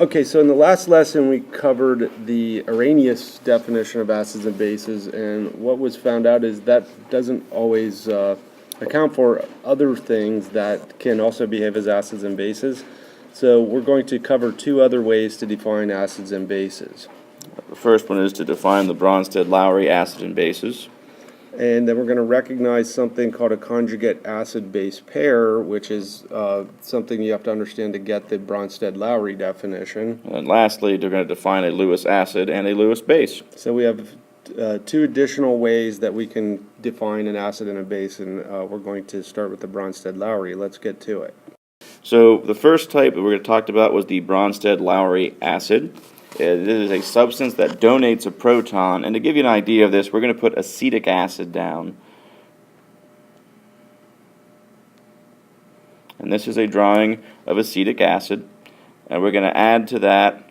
Okay, so in the last lesson, we covered the Arrhenius definition of acids and bases, and what was found out is that doesn't always account for other things that can also behave as acids and bases. So we're going to cover two other ways to define acids and bases. The first one is to define the Bronsted-Lowry acid and bases. And then we're going to recognize something called a conjugate acid-base pair, which is something you have to understand to get the Bronsted-Lowry definition. And lastly, they're going to define a Lewis acid and a Lewis base. So we have two additional ways that we can define an acid and a base, and we're going to start with the Bronsted-Lowry. Let's get to it. So the first type that we're going to talk about was the Bronsted-Lowry acid. This is a substance that donates a proton, and to give you an idea of this, we're going to put acetic acid down. And this is a drawing of acetic acid, and we're going to add to that,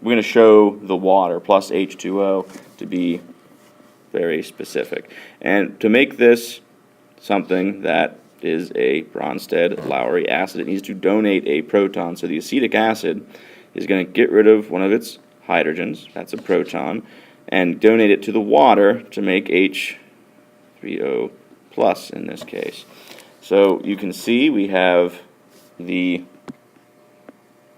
we're going to show the water plus H2O to be very specific. And to make this something that is a Bronsted-Lowry acid, it needs to donate a proton. So the acetic acid is going to get rid of one of its hydrogens, that's a proton, and donate it to the water to make H3O plus in this case. So you can see we have the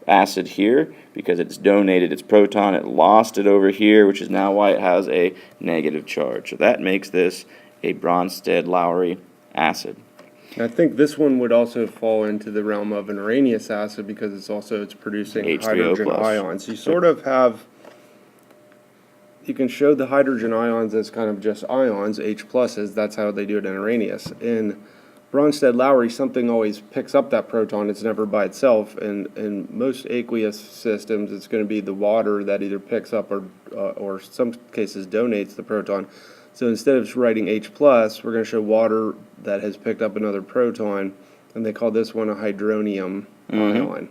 acid here because it's donated its proton, it lost it over here, which is now why it has a negative charge. So that makes this a Bronsted-Lowry acid. I think this one would also fall into the realm of an Arrhenius acid because it's producing hydrogen ions. You sort of have, you can show the hydrogen ions as kind of just ions, H pluses, that's how they do it in Arrhenius. In Bronsted-Lowry, something always picks up that proton, it's never by itself, and in most aqueous systems it's going to be the water that either picks up or some cases donates the proton. So instead of writing H+, we're going to show water that has picked up another proton, and they call this one a hydronium ion.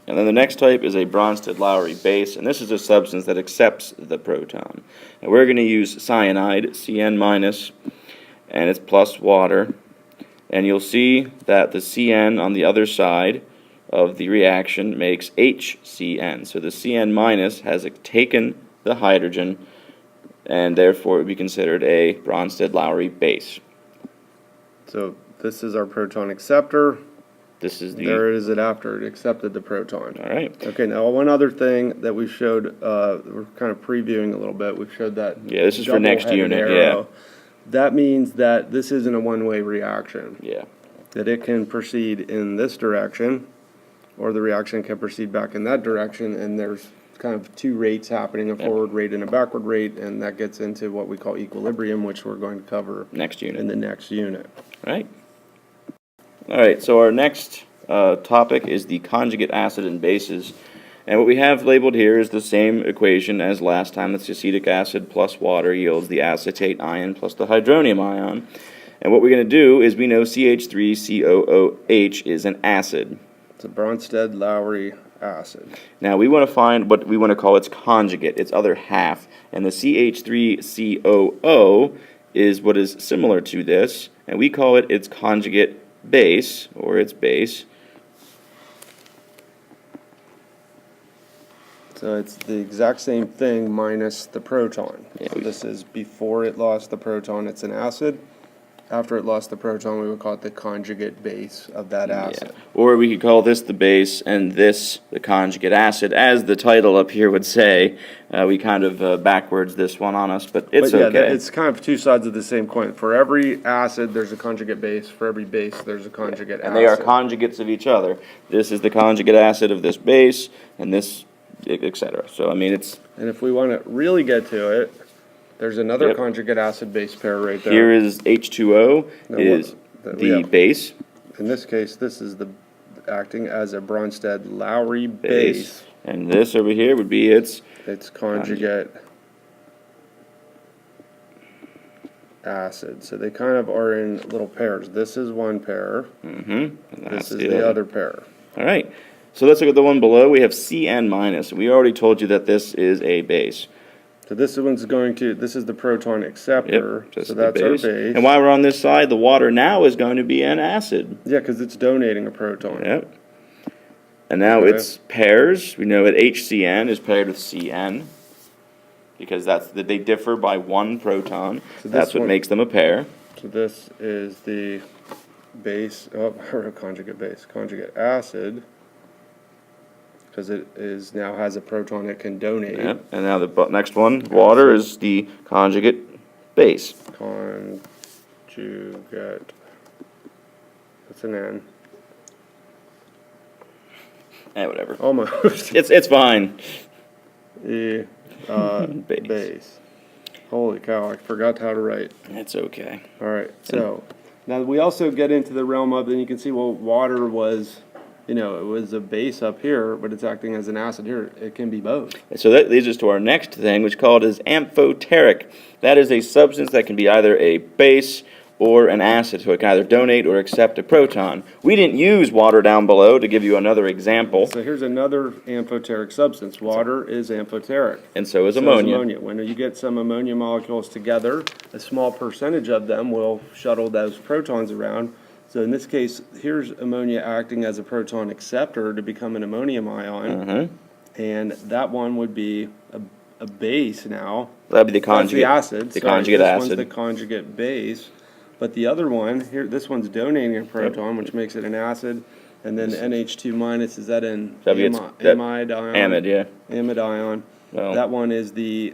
And then the next type is a Bronsted-Lowry base, and this is a substance that accepts the proton. And we're going to use cyanide, Cn-, and it's plus water. And you'll see that the Cn on the other side of the reaction makes HCN. So the Cn- has taken the hydrogen, and therefore it would be considered a Bronsted-Lowry base. So this is our proton acceptor. This is there it is after it accepted the proton. All right. Okay, now one other thing that we showed, we're kind of previewing a little bit. We've showed that. Yeah, this is for next unit. Arrow. Yeah. That means that this isn't a one-way reaction. Yeah. That it can proceed in this direction, or the reaction can proceed back in that direction, and there's kind of two rates happening, a forward rate and a backward rate, and that gets into what we call equilibrium, which we're going to cover next unit. In the next unit. Right. All right, so our next topic is the conjugate acid and bases. And what we have labeled here is the same equation as last time. That's acetic acid plus water yields the acetate ion plus the hydronium ion. And what we're going to do is we know CH3COOH is an acid. It's a Bronsted-Lowry acid. Now we want to find what we want to call its conjugate, its other half. And the CH3COO is what is similar to this, and we call it its conjugate base, or its base. So it's the exact same thing minus the proton. Yeah, so this is before it lost the proton, it's an acid. After it lost the proton, we would call it the conjugate base of that acid. Yeah. Or we could call this the base and this the conjugate acid. As the title up here would say, we kind of backwards this one on us, but it's okay. It's kind of two sides of the same coin. For every acid, there's a conjugate base. For every base, there's a conjugate acid. And they are conjugates of each other. This is the conjugate acid of this base, and this, etc. So, I mean, it's... And if we want to really get to it, there's another conjugate acid-base pair right there. Here is H2O, the base. In this case, this is the acting as a Bronsted-Lowry base. And this over here would be its conjugate acid. So they kind of are in little pairs. This is one pair. And this is the other pair. All right. So let's look at the one below. We have Cn-. We already told you that this is a base. So this one's this is the proton acceptor, so that's our base. And while we're on this side, the water now is going to be an acid. Yeah, because it's donating a proton. Yep. And now Okay. it's pairs. We know that HCN is paired with CN because they differ by one proton. So That's what one- makes them a pair. So this is the base, or conjugate acid, because it is now has a proton it can donate. Yep. And now the next one, water, is the conjugate base. Conjugate, that's an N. Whatever. Almost. It's fine. The Base. base. Holy cow, I forgot how to write. It's okay. All right, so now we also get into the realm of, and you can see, well, water was, it was a base up here, but it's acting as an acid here. It can be both. So that leads us to our next thing, which is called as amphoteric. That is a substance that can be either a base or an acid, so it can either donate or accept a proton. We didn't use water down below to give you another example, So here's another amphoteric substance. Water is amphoteric. and so is So is ammonia. When you get some ammonia molecules together, a small percentage of them will shuttle those protons around. So in this case, here's ammonia acting as a proton acceptor to become an ammonium ion. And that one would be a base now. That'd be the That's conjugate. the acid. The Sorry, conjugate this acid. one's the conjugate base. But the other one, here, this one's donating a proton, which makes it an acid. And then NH2 minus, is that an amide ion? Amide, yeah. Amide ion. Well, That one is the,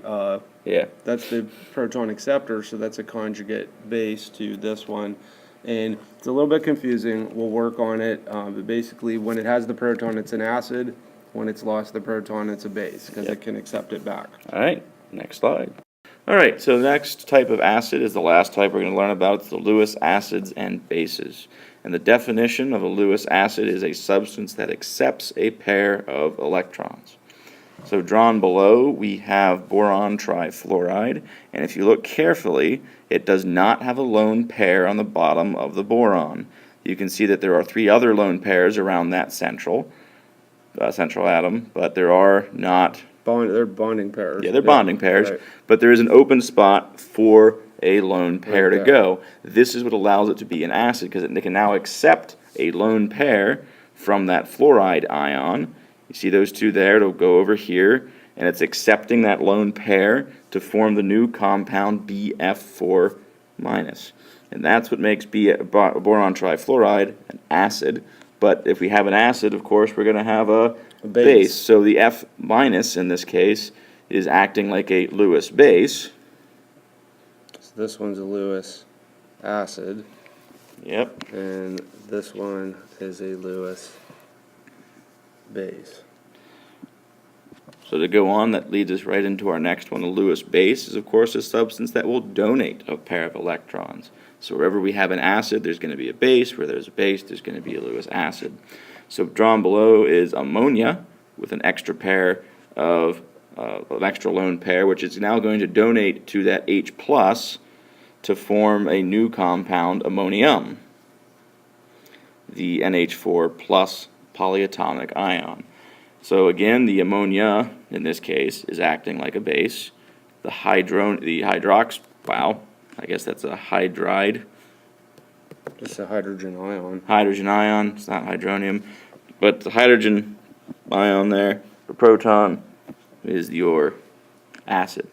yeah. that's the proton acceptor, so that's a conjugate base to this one. And it's a little bit confusing. We'll work on it. But basically, when it has the proton, it's an acid. When it's lost the proton, it's a base, because it can accept it back. All right, next slide. All right, so the next type of acid is the last type we're going to learn about. It's the Lewis acids and bases. And the definition of a Lewis acid is a substance that accepts a pair of electrons. So drawn below, we have boron trifluoride, and if you look carefully, it does not have a lone pair on the bottom of the boron. You can see that there are 3 other lone pairs around that central atom, but there are not. They're bonding pairs. Yeah, they're bonding pairs, right. but there is an open spot for a lone pair to there. go. This is what allows it to be an acid, because it can now accept a lone pair from that fluoride ion. You see those 2 there, it'll go over here, and it's accepting that lone pair to form the new compound BF4-. And that's what makes boron trifluoride an acid. But if we have an acid, of course, we're going to have a base. So the F- in this case is acting like a Lewis base. So this one's a Lewis acid, Yep. and this one is a Lewis base. So to go on, that leads us right into our next one. A Lewis base is, of course, a substance that will donate a pair of electrons. So wherever we have an acid, there's going to be a base. Where there's a base, there's going to be a Lewis acid. So drawn below is ammonia with an extra pair of, an extra lone pair, which is now going to donate to that H+ to form a new compound, ammonium, the NH4+ polyatomic ion. So again, the ammonia, in this case, is acting like a base. The I guess that's a hydride. Just a hydrogen ion. Hydrogen ion, it's not hydronium, but the hydrogen ion there, the proton, is your acid.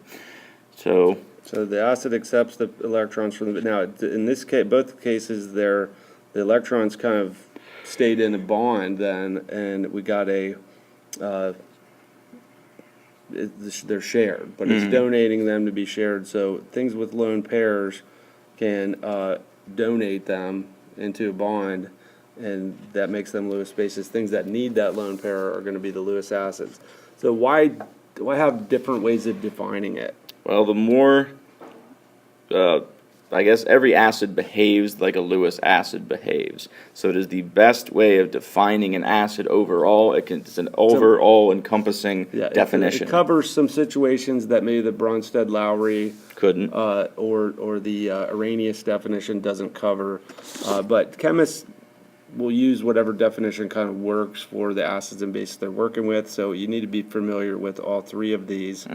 So the acid accepts the electrons from the, now, in this case, both cases, the electrons kind of stayed in a bond then, and we got a, they're shared, but it's donating them to be shared. So things with lone pairs can donate them into a bond, and that makes them Lewis bases. Things that need that lone pair are going to be the Lewis acids. So why have different ways of defining it? well, the more, I guess every acid behaves like a Lewis acid behaves. So it is the best way of defining an acid overall. It's an overall encompassing definition. It covers some situations that maybe the Bronsted-Lowry Couldn't. or the Arrhenius definition doesn't cover. But chemists will use whatever definition kind of works for the acids and bases they're working with. So you need to be familiar with all 3 of these.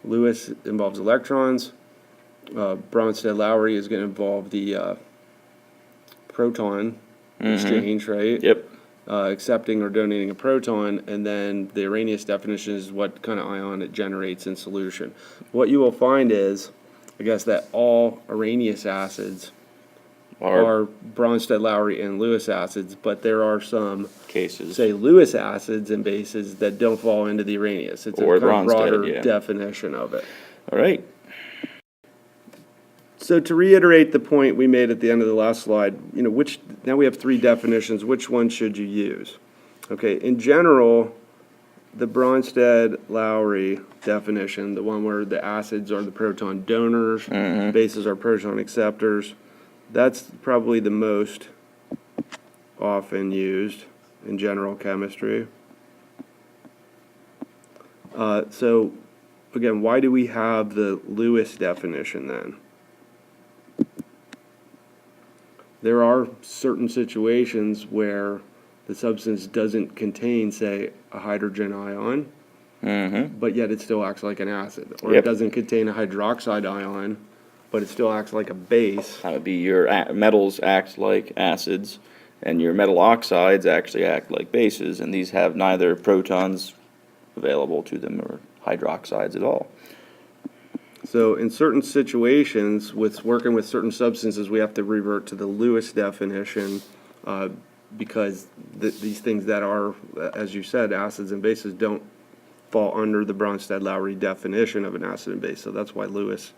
Lewis involves electrons. Bronsted-Lowry is going to involve the proton exchange, right? Yep. accepting or donating a proton, and then the Arrhenius definition is what kind of ion it generates in solution. What you will find is, I guess, that all Arrhenius acids are Bronsted-Lowry and Lewis acids, but there are some cases, say Lewis acids and bases that don't fall into the Arrhenius. It's or a kind of broader yeah. definition of it. All right. So to reiterate the point we made at the end of the last slide, now we have 3 definitions. Which one should you use? Okay, in general, the Bronsted-Lowry definition, the one where the acids are the proton donors, bases are proton acceptors, that's probably the most often used in general chemistry. So again, why do we have the Lewis definition then? There are certain situations where the substance doesn't contain, say, a hydrogen ion, but yet it still acts like an acid. Or it doesn't contain a hydroxide ion, but it still acts like a base. That would be your metals act like acids, and your metal oxides actually act like bases, and these have neither protons available to them or hydroxides at all. So in certain situations, with working with certain substances, we have to revert to the Lewis definition because these things that are, as you said, acids and bases don't fall under the Bronsted-Lowry definition of an acid and base. So that's why Lewis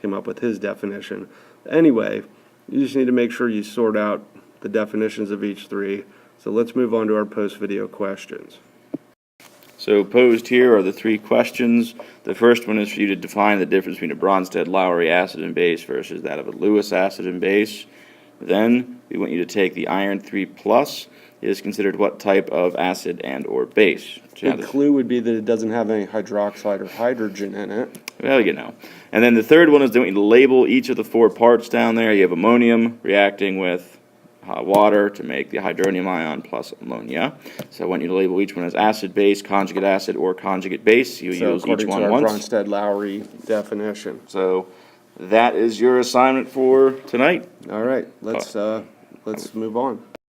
came up with his definition. Anyway, you just need to make sure you sort out the definitions of each 3. So let's move on to our post-video questions. So posed here are the 3 questions. The first one is for you to define the difference between a Bronsted-Lowry acid and base versus that of a Lewis acid and base. Then we want you to take the iron 3+. It is considered what type of acid and or base? The clue would be that it doesn't have any hydroxide or hydrogen in it. Well, And then the third one is they want you to label each of the 4 parts down there. You have ammonium reacting with water to make the hydronium ion plus ammonia. So I want you to label each one as acid base, conjugate acid, or conjugate base. You use each one once. Bronsted-Lowry definition. So that is your assignment for tonight. All right, let's move on.